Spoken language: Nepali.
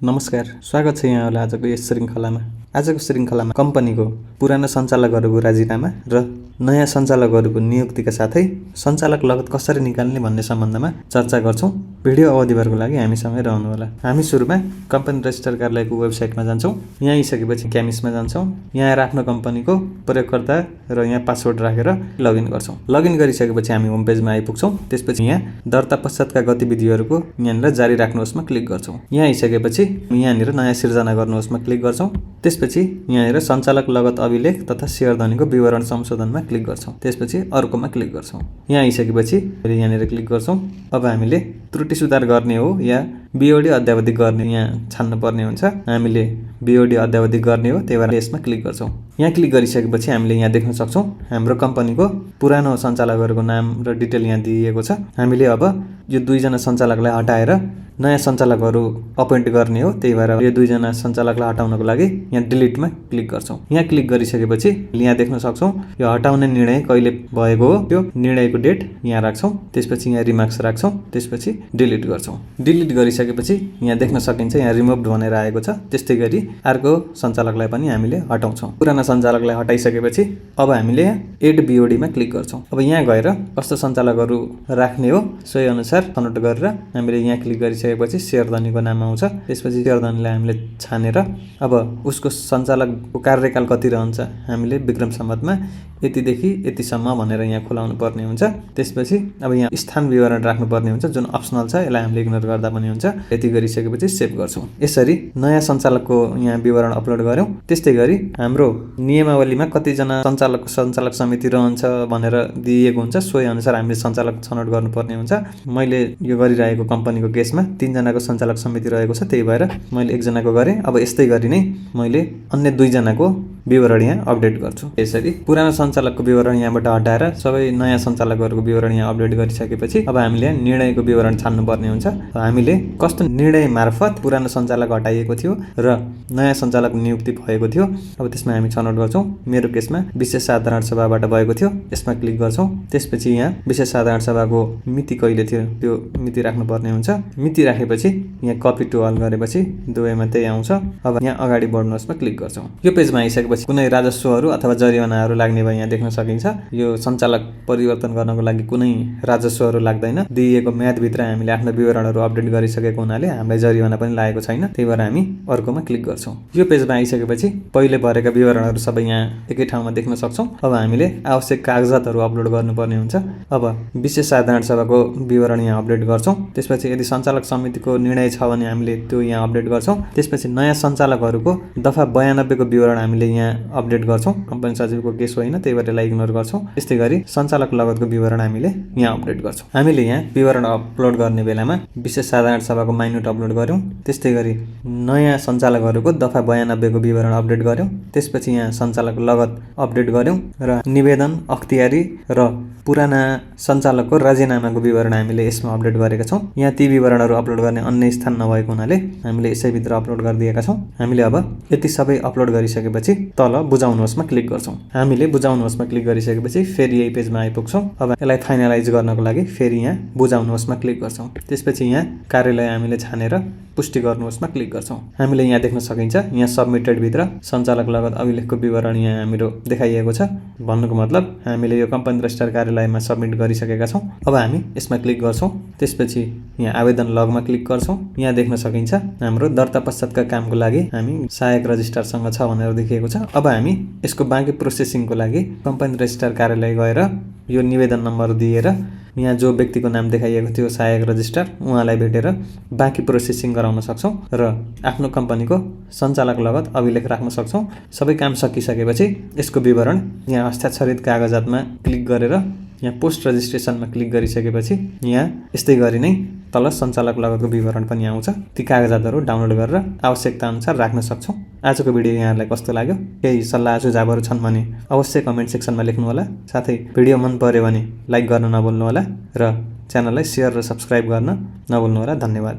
नमस्कार, स्वागत छ यहाँहरूलाई आजको यस श्रृङ्खलामा। आजको श्रृङ्खलामा कम्पनीको पुराना सञ्चालकहरूको राजीनामा र नयाँ सञ्चालकहरूको नियुक्तिका साथै सञ्चालक लगत कसरी निकाल्ने भन्ने सम्बन्धमा चर्चा गर्छौँ। भिडियो अवधिभरको लागि हामीसँगै रहनुहोला। हामी सुरुमा कम्पनी रजिस्टर कार्यालयको वेबसाइटमा जान्छौँ। यहाँ आइसकेपछि क्यामिसमा जान्छौँ। यहाँ आएर आफ्नो कम्पनीको प्रयोगकर्ता र यहाँ पासवर्ड राखेर लगइन गर्छौँ। लगइन गरिसकेपछि हामी होम पेजमा आइपुग्छौँ। त्यसपछि यहाँ दर्ता पश्चातका गतिविधिहरूको यहाँनिर जारी राख्नुहोस्मा क्लिक गर्छौँ। यहाँ आइसकेपछि यहाँनिर नयाँ सिर्जना गर्नुहोस्मा क्लिक गर्छौँ। त्यसपछि यहाँनिर सञ्चालक लगत अभिलेख तथा शेयरधनीको विवरण संशोधनमा क्लिक गर्छौँ। त्यसपछि अर्कोमा क्लिक गर्छौँ। यहाँ आइसकेपछि फेरि यहाँनिर क्लिक गर्छौँ। अब हामीले त्रुटि सुधार गर्ने हो या बिओडी अद्यावधिक गर्ने यहाँ छान्नु पर्ने हुन्छ। हामीले बिओडी अद्यावधिक गर्ने हो, त्यही भएर यसमा क्लिक गर्छौँ। यहाँ क्लिक गरिसकेपछि हामीले यहाँ देख्न सक्छौँ हाम्रो कम्पनीको पुरानो सञ्चालकहरूको नाम र डिटेल यहाँ दिइएको छ। हामीले अब यो दुईजना सञ्चालकलाई हटाएर नयाँ सञ्चालकहरू अपोइन्ट गर्ने हो, त्यही भएर यो दुईजना सञ्चालकलाई हटाउनको लागि यहाँ डिलिटमा क्लिक गर्छौँ। यहाँ क्लिक गरिसकेपछि यहाँ देख्न सक्छौँ यो हटाउने निर्णय कहिले भएको हो, त्यो निर्णयको डेट यहाँ राख्छौँ। त्यसपछि यहाँ रिमार्क्स राख्छौँ। त्यसपछि डिलिट गर्छौँ। डिलिट गरिसकेपछि यहाँ देख्न सकिन्छ यहाँ रिमुभ भनेर आएको छ। त्यस्तै गरी अर्को सञ्चालकलाई पनि हामीले हटाउँछौँ। पुराना सञ्चालकलाई हटाइसकेपछि अब हामीले एड बिओडीमा क्लिक गर्छौँ। अब यहाँ गएर कस्तो सञ्चालकहरू राख्ने हो सोही अनुसार छनौट गरेर हामीले यहाँ क्लिक गरिसकेपछि शेयरधनीको नाम आउँछ। त्यसपछि शेयरधनीलाई हामीले छानेर अब उसको सञ्चालकको कार्यकाल कति रहन्छ हामीले विक्रम सम्वतमा यतिदेखि यतिसम्म भनेर यहाँ खुलाउनु पर्ने हुन्छ। त्यसपछि अब यहाँ स्थान विवरण राख्नुपर्ने हुन्छ जुन अप्सनल छ, यसलाई हामीले इग्नोर गर्दा पनि हुन्छ। यति गरिसकेपछि सेभ गर्छौँ। यसरी नयाँ सञ्चालकको यहाँ विवरण अपलोड गऱ्यौँ। त्यस्तै गरी हाम्रो नियमावलीमा कतिजना सञ्चालक समिति रहन्छ भनेर दिइएको हुन्छ, सोही अनुसार हामीले सञ्चालक छनौट गर्नुपर्ने हुन्छ। मैले यो गरिरहेको कम्पनीको केसमा 3 जनाको सञ्चालक समिति रहेको छ, त्यही भएर मैले 1 जनाको गरेँ। अब यस्तै गरी नै मैले अन्य 2 जनाको विवरण यहाँ अपडेट गर्छु। यसरी पुरानो सञ्चालकको विवरण यहाँबाट हटाएर सबै नयाँ सञ्चालकहरूको विवरण यहाँ अपडेट गरिसकेपछि अब हामीले निर्णयको विवरण छान्नुपर्ने हुन्छ। हामीले कस्तो निर्णय मार्फत पुरानो सञ्चालक हटाइएको थियो र नयाँ सञ्चालक नियुक्ति भएको थियो, अब त्यसमा हामी छनौट गर्छौँ। मेरो केसमा विशेष साधारण सभाबाट भएको थियो, यसमा क्लिक गर्छौँ। त्यसपछि यहाँ विशेष साधारण सभाको मिति कहिले थियो त्यो मिति राख्नुपर्ने हुन्छ। मिति राखेपछि यहाँ कपी टु अल गरेपछि दुवैमा त्यही आउँछ। अब यहाँ अगाडि बढ्नुहोस्मा क्लिक गर्छौँ। यो पेजमा आइसकेपछि कुनै राजस्वहरू अथवा जरिवानाहरू लाग्ने भए यहाँ देख्न सकिन्छ। यो सञ्चालक परिवर्तन गर्नको लागि कुनै राजस्वहरू लाग्दैन। दिइएको म्यादभित्र हामीले आफ्नो विवरणहरू अपडेट गरिसकेको हुनाले हामीलाई जरिवाना पनि लागेको छैन, त्यही भएर हामी अर्कोमा क्लिक गर्छौँ। यो पेजमा आइसकेपछि पहिले भरेका विवरणहरू सबै यहाँ एकै ठाउँमा देख्न सक्छौँ। अब हामीले आवश्यक कागजातहरू अपलोड गर्नुपर्ने हुन्छ। अब विशेष साधारण सभाको विवरण यहाँ अपडेट गर्छौँ। त्यसपछि यदि सञ्चालक समितिको निर्णय छ भने हामीले त्यो यहाँ अपडेट गर्छौँ। त्यसपछि नयाँ सञ्चालकहरूको दफा 92 को विवरण हामीले यहाँ अपडेट गर्छौँ। कम्पनी सचिवको केस होइन, त्यही भएर यसलाई इग्नोर गर्छौँ। त्यस्तै गरी सञ्चालक लगतको विवरण हामीले यहाँ अपडेट गर्छौँ। हामीले यहाँ विवरण अपलोड गर्ने बेलामा विशेष साधारण सभाको माइन्युट अपलोड गऱ्यौँ। त्यस्तै गरी नयाँ सञ्चालकहरूको दफा 92 को विवरण अपडेट गऱ्यौँ। त्यसपछि यहाँ सञ्चालक लगत अपडेट गऱ्यौँ र निवेदन अख्तियारी र पुराना सञ्चालकको राजीनामाको विवरण हामीले यसमा अपडेट गरेका छौँ। यहाँ ती विवरणहरू अपलोड गर्ने अन्य स्थान नभएको हुनाले हामीले यसैभित्र अपलोड गरिदिएका छौँ। हामीले अब यति सबै अपलोड गरिसकेपछि तल बुझाउनुहोस्मा क्लिक गर्छौँ। हामीले बुझाउनुहोस्मा क्लिक गरिसकेपछि फेरि यही पेजमा आइपुग्छौँ। अब यसलाई फाइनलाइज गर्नको लागि फेरि यहाँ बुझाउनुहोस्मा क्लिक गर्छौँ। त्यसपछि यहाँ कार्यालय हामीले छानेर पुष्टि गर्नुहोस्मा क्लिक गर्छौँ। हामीले यहाँ देख्न सकिन्छ यहाँ सबमिटेड भित्र सञ्चालक लगत अभिलेखको विवरण यहाँ हाम्रो देखाइएको छ। भन्नुको मतलब हामीले यो कम्पनी रजिस्टर कार्यालयमा सबमिट गरिसकेका छौँ। अब हामी यसमा क्लिक गर्छौँ। त्यसपछि यहाँ आवेदन लगमा क्लिक गर्छौँ। यहाँ देख्न सकिन्छ हाम्रो दर्ता पश्चातका कामको लागि हामी सहायक रजिस्ट्रारसँग छ भनेर देखिएको छ। अब हामी यसको बाँकी प्रोसेसिङको लागि कम्पनी रजिस्ट्रार कार्यालय गएर यो निवेदन नम्बर दिएर यहाँ जो व्यक्तिको नाम देखाइएको थियो सहायक रजिस्ट्रार उहाँलाई भेटेर बाँकी प्रोसेसिङ गराउन सक्छौँ र आफ्नो कम्पनीको सञ्चालक लगत अभिलेख राख्न सक्छौँ। सबै काम सकिसकेपछि यसको विवरण यहाँ हस्ताक्षरित कागजातमा क्लिक गरेर यहाँ पोस्ट रजिस्ट्रेसनमा क्लिक गरिसकेपछि यहाँ यस्तै गरी नै तल सञ्चालक लगतको विवरण पनि आउँछ। ती कागजातहरू डाउनलोड गरेर आवश्यकता अनुसार राख्न सक्छौँ। आजको भिडियो यहाँहरूलाई कस्तो लाग्यो? केही सल्लाह सुझावहरू छन् भने अवश्य कमेन्ट सेक्सनमा लेख्नुहोला। साथै भिडियो मन पर्यो भने लाइक गर्न नभुल्नुहोला र च्यानललाई सेयर र सब्स्क्राइब गर्न नभुल्नुहोला। धन्यवाद।